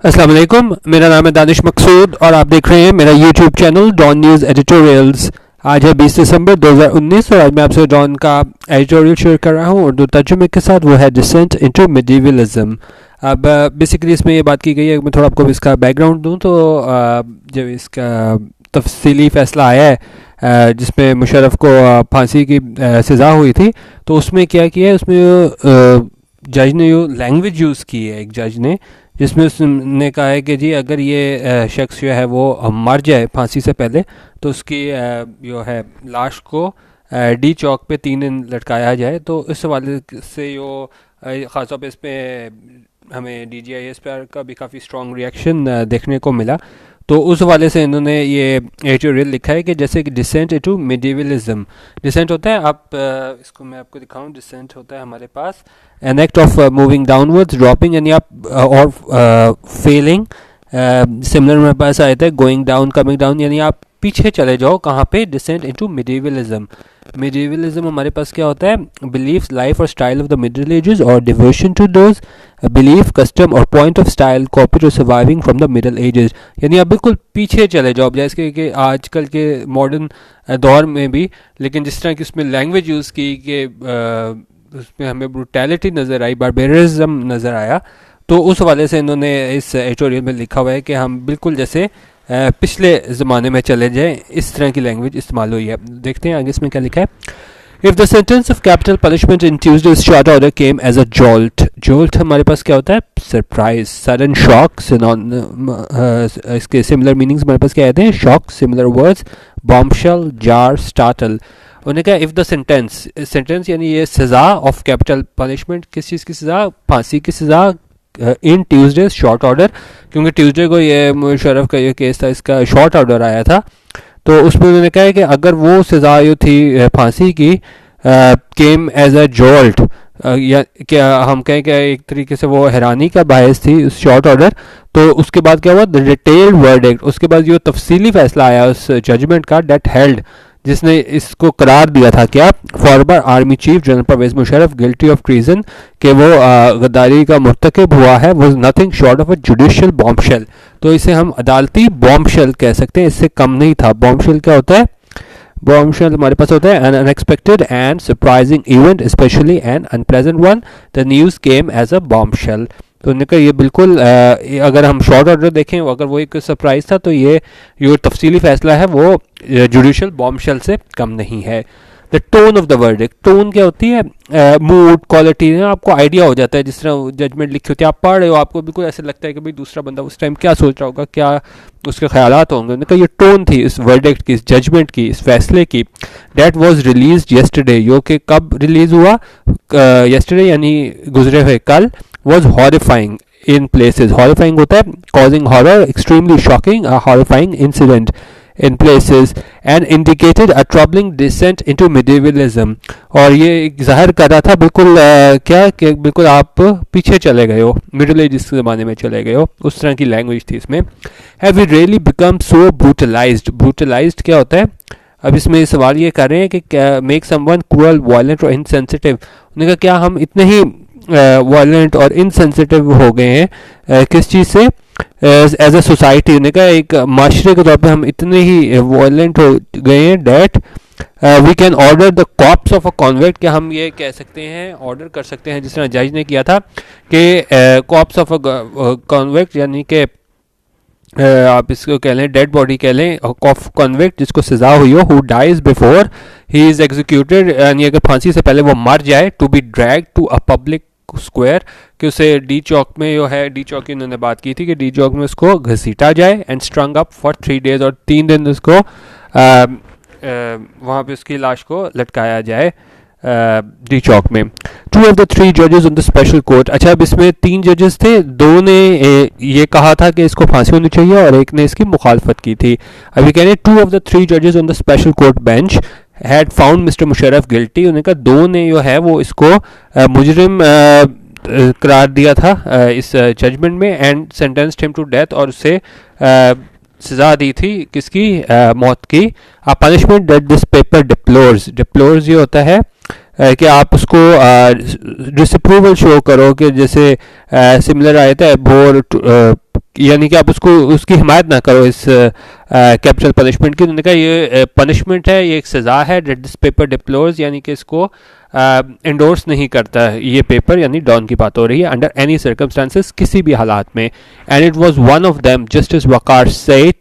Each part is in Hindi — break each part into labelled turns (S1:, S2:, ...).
S1: अस्सलाम वालेकुम, मेरा नाम है दानिश मकसूद और आप देख रहे हैं मेरा YouTube channel Dawn news editorials. आज है 20 दिसंबर 2019 और आज मैं आपसे डॉन का एडिटोरियल शेयर कर रहा हूं उर्दू तर्जुमे के साथ। वो है डिसेंट इनटू मिडिवलिज्म। अब बेसिकली इसमें ये बात की गई है, मैं थोड़ा आपको इसका बैकग्राउंड दूं तो जब इसका तफसीली फ़ैसला आया है जिसमें मुशर्रफ को फांसी की सज़ा हुई थी, तो उसमें क्या किया है, उसमें जज ने जो लैंग्वेज यूज़ की है, एक जज ने, जिसमें उसने कहा है कि जी अगर ये शख्स जो है वो मर जाए फांसी से पहले तो उसकी जो है लाश को डी चौक पे 3 दिन लटकाया जाए। तो इस हवाले से जो ख़ासतौर पे इस पर हमें DGIS पर का भी काफ़ी स्ट्रॉन्ग रिएक्शन देखने को मिला। तो उस हवाले से इन्होंने ये एडिटोरियल लिखा है कि जैसे कि डिसेंट इनटू मिडिवलिज्म। डिसेंट होता है, आप इसको मैं आपको दिखाऊं, डिसेंट होता है हमारे पास an act of moving downwards, dropping यानी आप और फेलिंग। सिमिलर मेरे पास आया था गोइंग डाउन, कमिंग डाउन, यानी आप पीछे चले जाओ कहाँ पे, डिसेंट इनटू मिडिवलिज्म। मिडिवलिज्म हमारे पास क्या होता है, बिलीफ, लाइफ और style of the middle ages और diversion to those belief, custom और point of style copy to surviving from the middle ages. यानी आप बिल्कुल पीछे चले जाओ, जैसे कि आजकल के मॉडर्न दौर में भी, लेकिन जिस तरह की उसमें लैंग्वेज यूज़ की कि उसमें हमें ब्रूटैलिटी नज़र आई, बारबेरिज्म नज़र आया। तो उस हवाले से इन्होंने इस एडिटोरियल में लिखा हुआ है कि हम बिल्कुल जैसे पिछले ज़माने में चले जाएं, इस तरह की लैंग्वेज इस्तेमाल हुई है। देखते हैं आगे इसमें क्या लिखा है। If the sentence of capital punishment in Tuesday's short order came as a jolt. Jolt हमारे पास क्या होता है, सरप्राइज, सडन शॉक। इसके सिमिलर मीनिंग्स हमारे पास क्या आते हैं, shock, similar words, bombshell, jar, startle. उन्होंने कहा इफ़ द सेंटेंस यानी ये सज़ा ऑफ कैपिटल पनिशमेंट, किस चीज़ की सज़ा, फांसी की सज़ा, इन ट्यूसडे शॉर्ट ऑर्डर, क्योंकि ट्यूसडे को ये मुशर्रफ का ये केस था, इसका शॉर्ट ऑर्डर आया था। तो उसमें उन्होंने कहा है कि अगर वो सज़ा जो थी फांसी की केम एज अ जोल्ट, या क्या हम कहें कि एक तरीके से वो हैरानी का बायस थी उस शॉर्ट ऑर्डर, तो उसके बाद क्या हुआ, द डिटेल्ड वर्डिक्ट, उसके बाद जो तफसीली फैसला आया उस जजमेंट का, डेट हेल्ड, जिसने इसको करार दिया था क्या, former army chief general Pervez Musharraf guilty of treason, कि वो गद्दारी का मुर्तकब हुआ है, was nothing short of a judicial bombshell. तो इसे हम अदालती बॉम्बशेल कह सकते हैं, इससे कम नहीं था। बॉम्बशेल क्या होता है, बॉम्बशेल हमारे पास होता है an unexpected and surprising event, especially an unpleasant one, the news came as a bombshell. तो उन्होंने कहा ये बिल्कुल अगर हम शॉर्ट ऑर्डर देखें, अगर वो एक सरप्राइज था, तो ये जो तफसीली फैसला है वो जुडिशल बॉम्बशेल से कम नहीं है। The tone of the verdict, tone क्या होती है, मूड, क्वालिटी, आपको आइडिया हो जाता है, जिस तरह जजमेंट लिखी होती है, आप पढ़ रहे हो, आपको बिल्कुल ऐसे लगता है कि भाई दूसरा बंदा उस टाइम क्या सोच रहा होगा, क्या उसके ख्यालात होंगे। उन्होंने कहा ये टोन थी इस वर्डिक्ट की, इस जजमेंट की, इस फैसले की। डैट वॉज रिलीज येस्टरडे, जो कि कब रिलीज हुआ, येस्टरडे यानी गुजरे हुए कल। Was horrifying in places, horrifying होता है causing horror, extremely shocking, a horrifying incident in places, and indicated a troubling descent into medievalism। और ये ज़ाहिर कर रहा था बिल्कुल क्या कि बिल्कुल आप पीछे चले गए हो, मिडिल एज के ज़माने में चले गए हो, उस तरह की लैंग्वेज थी इसमें। Have we really become so brutalised, brutalised क्या होता है, अब इसमें सवाल ये कर रहे हैं कि मेक समवन क्रूअल, वायलेंट और इनसेंसिटिव। उन्होंने कहा क्या हम इतने ही वायलेंट और इनसेंसिटिव हो गए हैं किस चीज़ से, एज अ सोसाइटी। उन्होंने कहा एक माशरे के तौर पे हम इतने ही वायलेंट हो गए हैं, that we can order the corpse of a convict, क्या हम ये कह सकते हैं, ऑर्डर कर सकते हैं, जिस तरह जज ने किया था कि कॉप्स ऑफ अ कॉन्वेक्ट, यानी कि आप इसको कह लें डेड बॉडी कह लें, ऑफ कॉन्वेक्ट जिसको सजा हुई हो, who dies before he is executed, यानी अगर फांसी से पहले वो मर जाए, to be drag to a public square, कि उसे डी चौक में जो है, डी चौक की उन्होंने बात की थी कि डी चौक में उसको घसीटा जाए, एंड स्ट्रंग अप फॉर 3 days, और 3 दिन उसको वहाँ पे उसकी लाश को लटकाया जाए डी चौक में। 2 of the 3 judges on the special court, अच्छा अब इसमें 3 जजेस थे, 2 ने ये कहा था कि इसको फांसी होनी चाहिए और एक ने इसकी मुखालफत की थी। अभी कह रहे 2 of the 3 judges on the special court bench had found mister Musharraf guilty. उन्होंने कहा 2 ने जो है वो इसको मुजरिम करार दिया था इस जजमेंट में, and sentenced him to death, और उससे सजा दी थी किसकी, मौत की। A punishment that this paper deplores, deplores ये होता है कि आप उसको डिसअप्रूवल शो करो, कि जैसे सिमिलर आया था एबोर यानी कि आप उसको उसकी हिमायत ना करो इस कैपिटल पनिशमेंट की। उन्होंने कहा ये पनिशमेंट है, ये एक सज़ा है, डेट दिस पेपर डिप्लोर्स, यानी कि इसको इंडोर्स नहीं करता है ये पेपर, यानी डॉन की बात हो रही है, अंडर एनी सर्कमस्टांसिस, किसी भी हालात में। And it was one of them justice Waqar Seth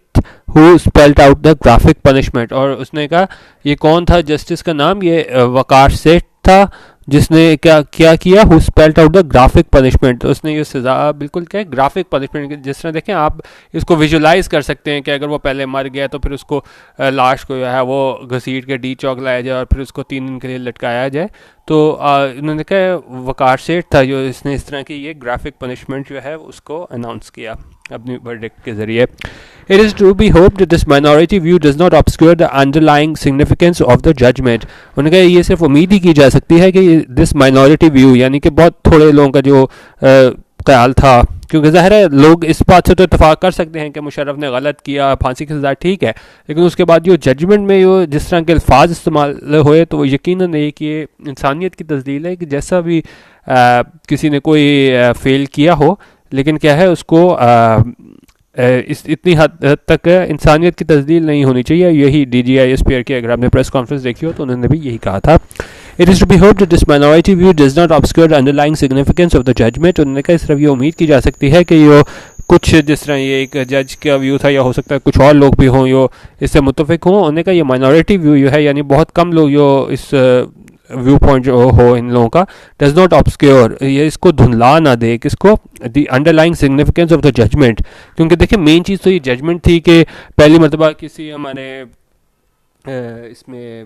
S1: who spelled out the graphic punishment. और उसने कहा ये कौन था जस्टिस का नाम, ये वकार सेठ था, जिसने क्या किया, who spelled out the graphic punishment. तो उसने ये सज़ा बिल्कुल क्या है, ग्राफिक पनिशमेंट, जिस तरह देखें आप इसको विजुलाइज कर सकते हैं कि अगर वो पहले मर गया तो फिर उसको लाश को जो है वो घसीट के डी चौक लाया जाए और फिर उसको 3 दिन के लिए लटकाया जाए। तो इन्होंने कहा वकार सेठ था जो इसने इस तरह की ये ग्राफिक पनिशमेंट जो है उसको अनाउंस किया अपनी वर्डिक्ट के ज़रिए। It is to be hoped that this minority view does not obscure the underlying significance of the judgment। उन्होंने कहा ये सिर्फ उम्मीद ही की जा सकती है कि this minority view यानी कि बहुत थोड़े लोगों का जो ख्याल था, क्योंकि ज़ाहिर है लोग इस बात से तो इतफाक़ कर सकते हैं कि मुशर्रफ ने गलत किया, फांसी की सज़ा ठीक है, लेकिन उसके बाद जो जजमेंट में जो जिस तरह के अल्फाज इस्तेमाल हुए तो यकीनन एक ये इंसानियत की तस्दील है कि जैसा भी किसी ने कोई फेल किया हो, लेकिन क्या है उसको इस इतनी हद तक इंसानियत की तस्दील नहीं होनी चाहिए। यही DGI-SPR की अगर आपने प्रेस कॉन्फ्रेंस देखी हो तो उन्होंने भी यही कहा था। It is to be hoped that this minority view does not obscure the underlying significance of the judgment. उन्होंने कहा इस तरफ ये उम्मीद की जा सकती है कि ये कुछ जिस तरह ये एक जज का व्यू था या हो सकता है कुछ और लोग भी हों जो इससे मुतफिक हों। उन्होंने कहा ये माइनॉरिटी व्यू जो है यानी बहुत कम लोग जो इस व्यू पॉइंट जो हो इन लोगों का, डज नॉट ऑब्सक्योर, ये इसको धुंधला ना दे किसको, the underlying significance of the judgment. क्योंकि देखिए मेन चीज़ तो ये जजमेंट थी कि पहली मरतबा किसी हमारे इसमें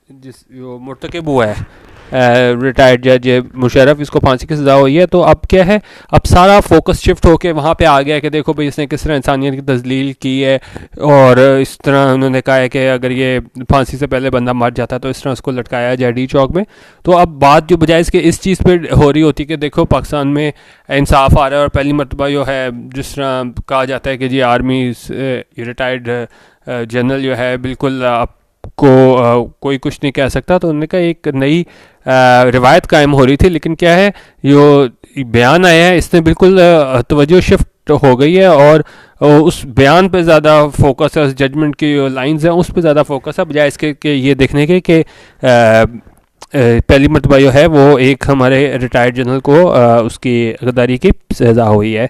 S1: जिस जो मुर्तकिब हुआ है रिटायर्ड जज मुशर्रफ, इसको फांसी की सज़ा हुई है, तो अब क्या है, अब सारा फोकस शिफ्ट होके वहाँ पे आ गया कि देखो भाई इसने किस तरह इंसानियत की तजलील की है, और इस तरह उन्होंने कहा है कि अगर ये फांसी से पहले बंदा मर जाता तो इस तरह उसको लटकाया जाए डी चौक में। तो अब बात जो बजाय इसके इस चीज़ पे हो रही होती कि देखो पाकिस्तान में इंसाफ आ रहा है, और पहली मरतबा जो है जिस तरह कहा जाता है कि जी आर्मी रिटायर्ड जनरल जो है बिल्कुल को कोई कुछ नहीं कह सकता, तो उन्होंने कहा एक नई रिवायत कायम हो रही थी। लेकिन क्या है जो बयान आया है इसने बिल्कुल तवज्जो शिफ्ट हो गई है, और उस बयान पे ज़्यादा फोकस है, उस जजमेंट की जो लाइंस हैं उस पे ज़्यादा फोकस है, बजाय इसके कि ये देखने के कि पहली मरतबा जो है वो एक हमारे रिटायर्ड जनरल को उसकी गद्दारी की सज़ा हुई है।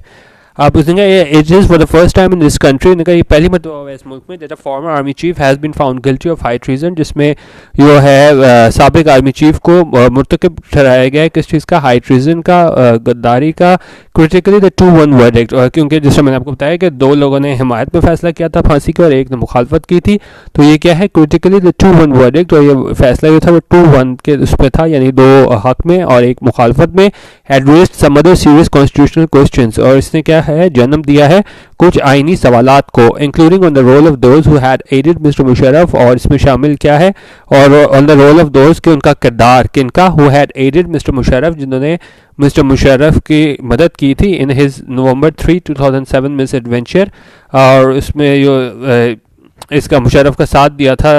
S1: आप उसने it is for the first time in this country, ने कहा ये पहली मरतबा हुआ है इस मुल्क में that a former army chief has been found guilty of high treason, जिसमें जो है साबिक आर्मी चीफ को मुर्तकिब ठहराया गया है किस चीज़ का, हाई ट्रीजन का, गद्दारी का। क्रिटिकली द 2-1 वर्डिक्ट, क्योंकि जैसे मैंने आपको बताया कि 2 लोगों ने हिमायत में फैसला किया था फांसी का और एक ने मुखालफत की थी, तो ये क्या है क्रिटिकली द 2-1 वर्डिक्ट, और ये फैसला जो था वो 2-1 के उस पर था, यानी 2 हक में और एक मुखालफत में। Had raised some other serious constitutional questions, और इसने क्या है जन्म दिया है कुछ आईनी सवालात को, including on the role of those who had aided mister Musharraf, और इसमें शामिल क्या है, और on the role of those के उनका किरदार किनका, who had aided mister Musharraf, जिन्होंने मिस्टर मुशर्रफ की मदद की थी in his November 3, 2007 misadventure, और इसमें जो इसका मुशर्रफ का साथ दिया था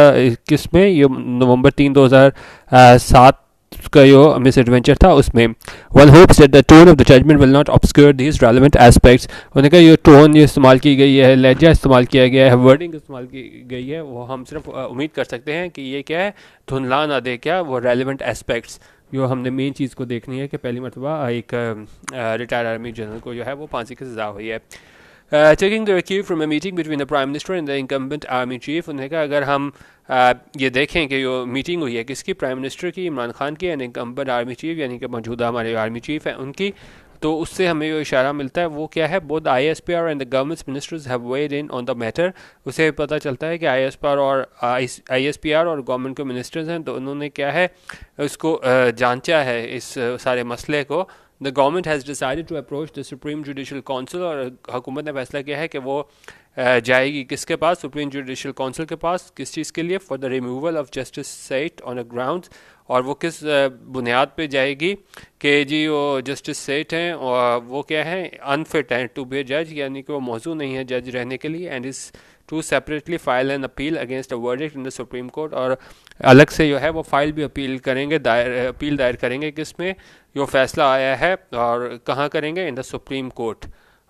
S1: किसमें, ये November 3, 2007 का जो मिस एडवेंचर था उसमें। One hopes that the tone of the judgement will not obscure these relevant aspects. उन्होंने कहा ये टोन ये इस्तेमाल की गई है, लहजा इस्तेमाल किया गया है, वर्डिंग इस्तेमाल की गई है, वो हम सिर्फ उम्मीद कर सकते हैं कि ये क्या है धुंधला ना दे क्या वो रेलेवेंट एस्पेक्ट्स, जो हमने मेन चीज़ को देखनी है कि पहली मरतबा एक रिटायर्ड आर्मी जनरल को जो है वो फांसी की सज़ा हुई है। Taking the recue from a meeting between the Prime Minister and the incumbent Army Chief, उन्होंने कहा अगर हम ये देखें कि जो मीटिंग हुई है किसकी, प्राइम मिनिस्टर की इमरान खान की, एंड इनकम्बेंट आर्मी चीफ यानी कि मौजूदा हमारे आर्मी चीफ हैं उनकी, तो उससे हमें जो इशारा मिलता है वो क्या है, both ISPR and the government's ministers have weighed in on the matter. उसे पता चलता है कि ISPR और गवर्नमेंट के मिनिस्टर्स हैं, तो उन्होंने क्या है उसको जांचा है इस सारे मसले को। The government has decided to approach the supreme judicial council, और हुकूमत ने फैसला किया है कि वो जाएगी किसके पास, सुप्रीम जुडिशल काउंसिल के पास, किस चीज़ के लिए, for the removal of justice सेठ ऑन अ ग्राउंड, और वो किस बुनियाद पे जाएगी कि जी वो जस्टिस सेठ हैं और वो क्या है अनफिट हैं टू बी जज, यानी कि वो मौजू नहीं है जज रहने के लिए, and is to separately file an appeal against a verdict in the supreme court, और अलग से जो है वो फाइल भी अपील करेंगे, अपील दायर करेंगे किस में, जो फैसला आया है, और कहाँ करेंगे, इन the supreme court.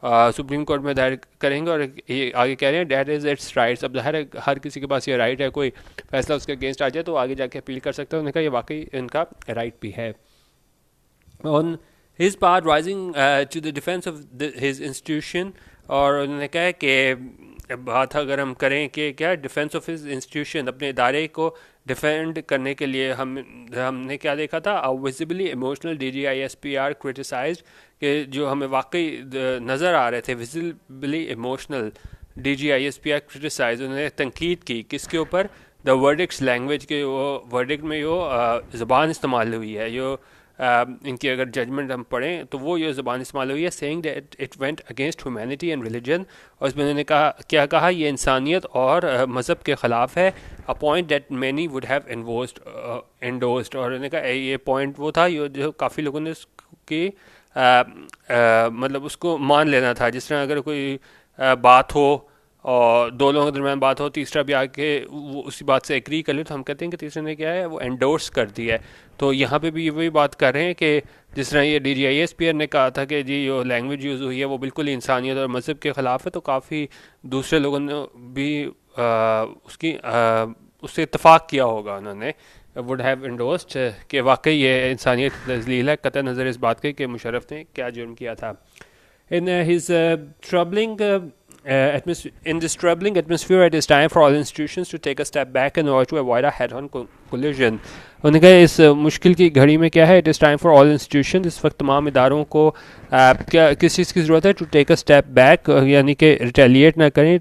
S1: Supreme court में दायर करेंगे और ये आगे कह रहे हैं डैट इज़ इट्स राइट्स। अब हर किसी के पास ये राइट है, कोई फैसला उसके अगेंस्ट आ जाए तो आगे जाके अपील कर सकते हैं। उन्होंने कहा ये वाकई इनका राइट भी है। On his part rising to the defence of his institution, और उन्होंने कहा कि बात अगर हम करें कि क्या डिफेंस ऑफ हिज इंस्टीट्यूशन, अपने इदारे को डिफेंड करने के लिए हमने क्या देखा था, विजिबली इमोशनल DGISPR क्रिटिसाइज्ड, कि जो हमें वाकई नज़र आ रहे थे विजिबली इमोशनल DGISPR क्रिटिसाइज, उन्होंने तनकीद की किसके ऊपर, द वर्डिक्ट्स लैंग्वेज के, वो वर्डिक्ट में जो ज़बान इस्तेमाल हुई है, जो इनकी अगर जजमेंट हम पढ़ें तो वो ये ज़बान इस्तेमाल हुई है, saying that it went against humanity and religion, और इसमें उन्होंने कहा क्या कहा, ये इंसानियत और मज़हब के ख़िलाफ़ है, a point that many would have endorsed, और उन्होंने कहा ये पॉइंट वो था जो काफ़ी लोगों ने उसकी मतलब उसको मान लेना था। जिस तरह अगर कोई बात हो और दो लोगों के दरमियान बात हो, तीसरा भी आके वो उसी बात से एग्री कर ले, तो हम कहते हैं कि तीसरे ने क्या है, वो एंडोर्स कर दिया है। तो यहाँ पे भी वही बात कर रहे हैं कि जिस तरह ये DGISPR ने कहा था कि जी जो लैंग्वेज यूज़ हुई है वो बिल्कुल ही इंसानियत और मज़हब के ख़िलाफ़ है, तो काफ़ी दूसरे लोगों ने भी उससे इत्तफ़ाक़ किया होगा, उन्होंने वुड हैव एंडोर्स्ड कि वाकई ये इंसानियत तज़लील है, कतई नज़र इस बात की कि मुशर्रफ ने क्या जुर्म किया था। In his troubling in this troubling atmosphere, it is time for all institutions to take a step back in order to avoid a head-on collision. उन्होंने कहा इस मुश्किल की घड़ी में क्या है, it is time for all institutions, इस वक्त तमाम इदारों को क्या किस चीज़ की ज़रूरत है, to take a step back, यानी कि रिटेलिएट ना करें,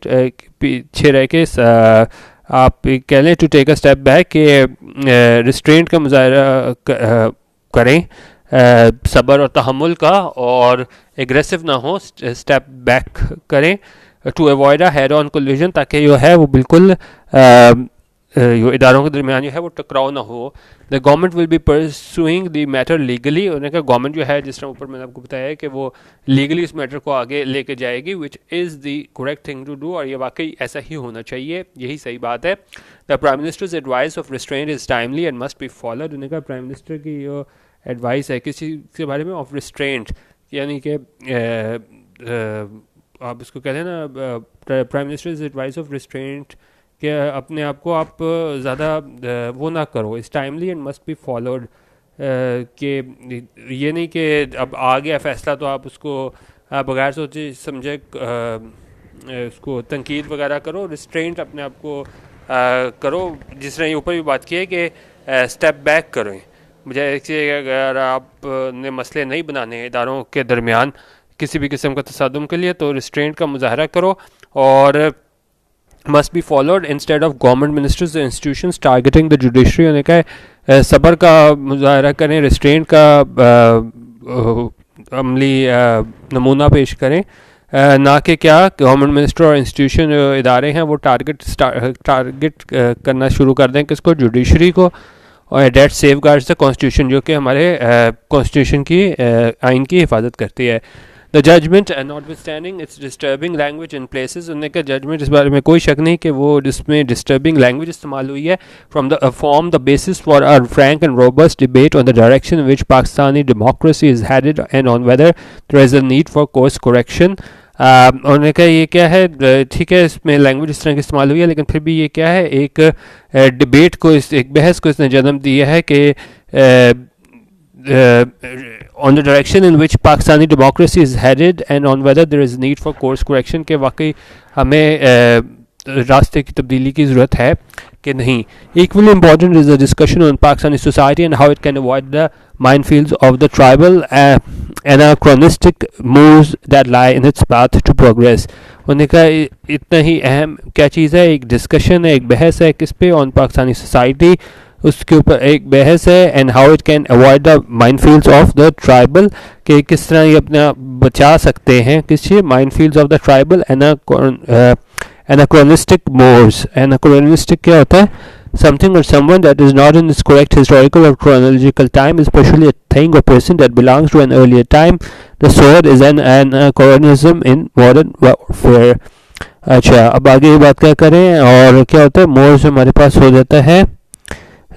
S1: पीछे रह के आप कह लें to take a step back, कि रिस्ट्रेंट का मुजाहरा करें, सब्र और तहम्मुल का, और एग्रेसिव ना हो, स्टेप बैक करें, to avoid a head on collision, ताकि जो है वो बिल्कुल जो इदारों के दरमियान जो है वो टकराव ना हो। The government will be pursuing the matter legally, उन्होंने कहा गवर्नमेंट जो है, जिस तरह ऊपर मैंने आपको बताया है कि वो लीगली इस मैटर को आगे लेके जाएगी, which is the correct thing to do, और ये वाकई ऐसा ही होना चाहिए, यही सही बात है। The prime ministers advice of restraint is timely and must be followed, उन्होंने कहा प्राइम मिनिस्टर की जो एडवाइस है किसी के बारे में ऑफ रिस्ट्रेंट, यानी कि आप इसको कहते हैं ना, prime ministers advice of restraint, कि अपने आप को आप ज़्यादा वो ना करो, इस timely and must be followed, कि ये नहीं कि अब आ गया फ़ैसला तो आप उसको बगैर सोचे समझे उसको तनकीद वगैरह करो, रिस्ट्रेंट अपने आप को करो, जिस तरह ऊपर भी बात की है कि स्टेप बैक करें, मुझे अगर आपने मसले नहीं बनाने इदारों के दरमियान किसी भी किस्म का तसादुम के लिए, तो रिस्ट्रेंट का मुजाहरा करो, और must be followed instead of government ministers institutions targeting the judiciary, उन्होंने कहा सब्र का मुजाहरा करें, रिस्ट्रेंट का अमली नमूना पेश करें, ना कि क्या गवर्नमेंट मिनिस्टर और इंस्टीट्यूशन जो इदारे हैं वो टारगेट करना शुरू कर दें किसको, जुडिशरी को, और that safeguards the constitution, जो कि हमारे कॉन्स्टिट्यूशन की आइन की हिफाजत करती है। The judgement notwithstanding its disturbing language in places, उन्होंने कहा जजमेंट इस बारे में कोई शक नहीं कि वो जिसमें डिस्टर्बिंग लैंग्वेज इस्तेमाल हुई है, from the form the basis for a frank and robust debate on the direction which Pakistani democracy is headed and on whether there is a need for course correction. उन्होंने कहा ये क्या है, ठीक है इसमें लैंग्वेज इस तरह की इस्तेमाल हुई है, लेकिन फिर भी ये क्या है, एक डिबेट को, एक बहस को इसने जन्म दिया है कि on the direction in which Pakistani democracy is headed and on whether there is need for course correction, के वाकई हमें रास्ते की तब्दीली की ज़रूरत है कि नहीं। Equally important is the discussion on Pakistani society and how it can avoid the minefields of the tribal anachronistic moves that lie in its path to progress। उन्होंने कहा इतना ही अहम क्या चीज़ है, एक डिस्कशन है, एक बहस है किस पे, ऑन पाकिस्तानी सोसाइटी, उसके ऊपर एक बहस है, and how it can avoid the minefields of the tribal, कि किस तरह ये अपना बचा सकते हैं किस चीज़, minefields of the tribal anachronistic moves। anachronistic क्या होता है, something or someone that is not in its correct historical or chronological time, especially a thing or person that belongs to an earlier time। The sword is an anachronism in modern warfare। अच्छा, अब आगे ये बात क्या करें, और क्या होता है, मोर्स हमारे पास हो जाता है,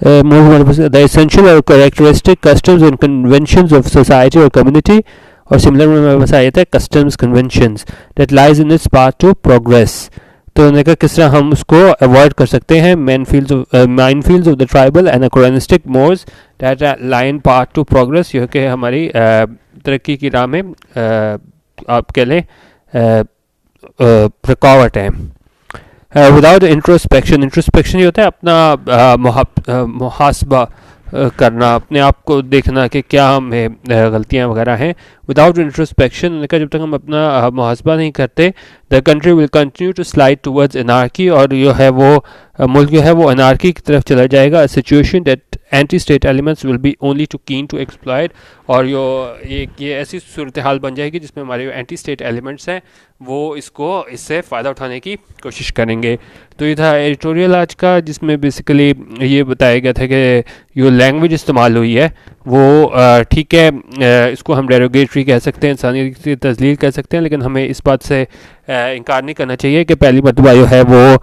S1: the essential or characteristic customs and conventions of society or community, और सिमिलर में मेरे पास आया था customs conventions that lies in its path to progress. तो उन्होंने कहा किस तरह हम उसको अवॉइड कर सकते हैं, minefields of the tribal and anachronistic mores that line path to progress, जो कि हमारी तरक्की की राह में आप कह लें रुकावट है। विदाउट इंट्रोस्पेक्शन ये होता है अपना मुहासबा करना, अपने आप को देखना कि क्या हमें गलतियाँ वगैरह हैं। विदाउट इंट्रोस्पेक्शन उन्होंने जब तक हम अपना मुहासबा नहीं करते, the country will continue to slide towards anarchy, और जो है वो मुल्क जो है वो एनार्की की तरफ चला जाएगा। Situation that anti state elements will be only too keen to exploit, और ये ऐसी सूरत हाल बन जाएगी जिसमें हमारे जो एंटी स्टेट एलिमेंट्स हैं वो इससे फ़ायदा उठाने की कोशिश करेंगे। तो ये था एडिटोरियल आज का, जिसमें बेसिकली ये बताया गया था कि जो लैंग्वेज इस्तेमाल हुई है वो ठीक है, इसको हम डेरोगेटरी कह सकते हैं, इंसानियत की तज़लील कह सकते हैं, लेकिन हमें इस बात से इनकार नहीं करना चाहिए कि पहली मरतबा जो है वो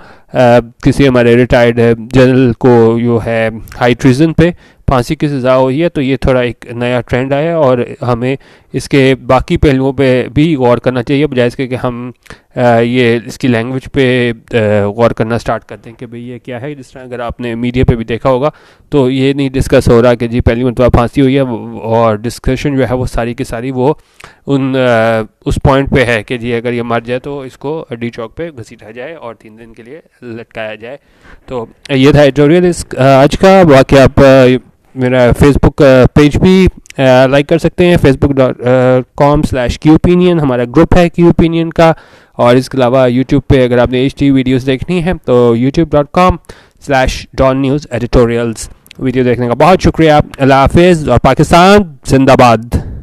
S1: किसी हमारे रिटायर्ड जनरल को जो है हाई ट्रीजन पे फांसी की सज़ा हुई है। तो ये थोड़ा एक नया ट्रेंड आया और हमें इसके बाकी पहलुओं पे भी गौर करना चाहिए, बजाय इसके कि हम ये इसकी लैंग्वेज पे गौर करना स्टार्ट करते हैं कि भाई ये क्या है। जिस तरह अगर आपने मीडिया पे भी देखा होगा तो ये नहीं डिस्कस हो रहा कि जी पहली मरतबा फांसी हुई है, और डिस्कशन जो है वो सारी की सारी वो उस पॉइंट पे है कि जी अगर ये मर जाए तो इसको डी चौक पे घसीटा जाए और 3 दिन के लिए लटकाया जाए। तो ये था एडिटोरियल आज का। बाकी आप मेरा फेसबुक पेज भी लाइक कर सकते हैं, facebook.com/QOpinion हमारा ग्रुप है QOpinion का। और इसके अलावा यूट्यूब पे अगर आपने HD वीडियोस देखनी है तो youtube.com/DonNewsEditorials वीडियो देखने का बहुत शुक्रिया। अल्लाह हाफिज़ और पाकिस्तान जिंदाबाद।